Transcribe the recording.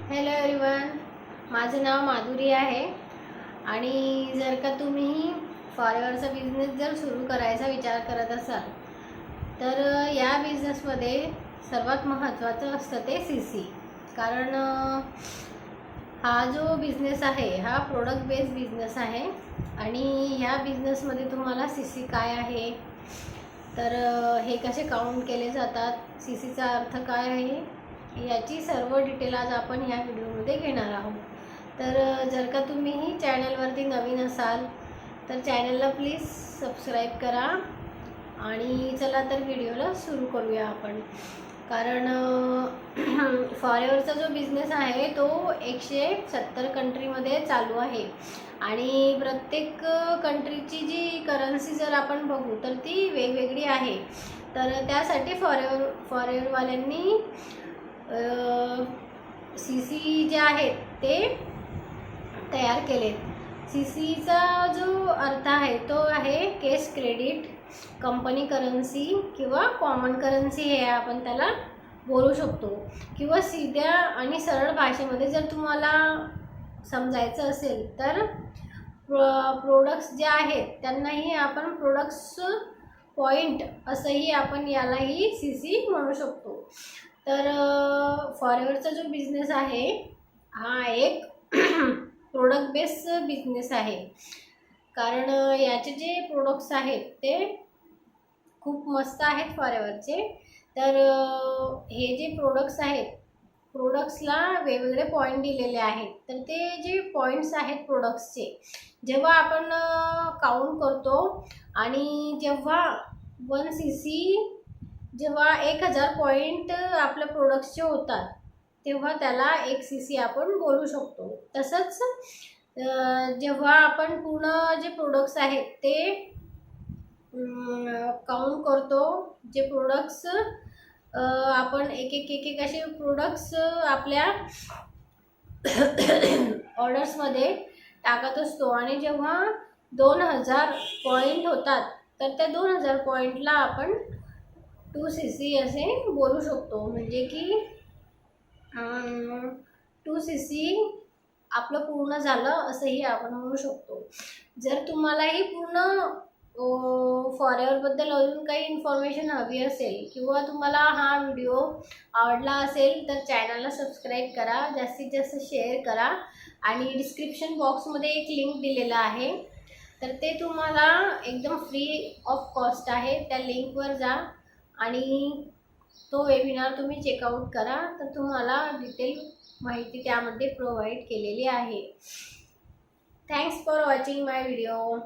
Hello everyone, माझं नाव माधुरी आहे आणि जर का तुम्ही फॉरेवरचा बिझनेस जर सुरू करायचा विचार करत असाल तर या बिझनेसमध्ये सर्वात महत्त्वाचं असतं ते सी कारण हा जो बिझनेस आहे हा प्रोडक्ट बेस्ड बिझनेस आहे आणि ह्या बिझनेसमध्ये तुम्हाला सी काय आहे तर हे कसे काउंट केले जातात, चा अर्थ काय आहे याची सर्व डिटेल आज आपण ह्या व्हिडिओमध्ये घेणार आहोत। तर जर का तुम्ही चॅनलवरती नवीन असाल तर चॅनलला प्लीज सबस्क्राईब करा आणि चला तर व्हिडिओला सुरू करूया आपण। कारण फॉरेवरचा जो बिझनेस आहे तो 170 कंट्रीमध्ये चालू आहे आणि प्रत्येक कंट्रीची जी करन्सी जर आपण बघू तर ती वेगवेगळी आहे। तर त्यासाठी फॉरेवरवाल्यांनी सी जे आहेत ते तयार केले। चा जो अर्थ आहे तो आहे कॅश क्रेडिट, कंपनी करन्सी किंवा कॉमन करन्सी हे आपण त्याला बोलू शकतो। किंवा सीध्या आणि सरळ भाषेमध्ये जर तुम्हाला समजायचं असेल तर प्रोडक्ट्स जे आहेत त्यांनाही आपण प्रोडक्ट्स पॉइंट असंही आपण यालाही सी म्हणू शकतो। तर फॉरेवरचा जो बिझनेस आहे हा एक प्रोडक्ट बेस्ड बिझनेस आहे कारण याचे जे प्रोडक्ट्स आहेत ते खूप मस्त आहेत फॉरेवरचे। तर हे जे प्रोडक्ट्स आहेत प्रोडक्ट्सला वेगवेगळे पॉईंट दिलेले आहेत। तर ते जे पॉईंट्स आहेत प्रोडक्ट्सचे जेव्हा आपण काउंट करतो आणि जेव्हा 1 सी जेव्हा 1000 पॉईंट आपल्या प्रोडक्ट्सचे होतात तेव्हा त्याला 1 सी आपण बोलू शकतो। तसंच जेव्हा आपण पूर्ण जे प्रोडक्ट्स आहेत ते काउंट करतो, जे प्रोडक्ट्स आपण एक असे प्रोडक्ट्स आपल्या ऑर्डर्समध्ये टाकत असतो आणि जेव्हा 2000 पॉईंट होतात तर त्या 2000 पॉईंटला आपण 2 सी असे बोलू शकतो। म्हणजे की 2 सी आपलं पूर्ण झालं असंही आपण म्हणू शकतो। जर तुम्हालाही पूर्ण फॉरेवरबद्दल अजून काही इन्फॉर्मेशन हवी असेल किंवा तुम्हाला हा व्हिडिओ आवडला असेल तर चॅनलला सबस्क्राईब करा, जास्तीत जास्त शेअर करा आणि डिस्क्रिप्शन बॉक्समध्ये एक लिंक दिलेला आहे तर ते तुम्हाला एकदम फ्री ऑफ कॉस्ट आहे। त्या लिंकवर जा आणि तो वेबिनार तुम्ही चेकआउट करा तर तुम्हाला डिटेल माहिती त्यामध्ये प्रोव्हाइड केलेली आहे। Thanks for watching my video.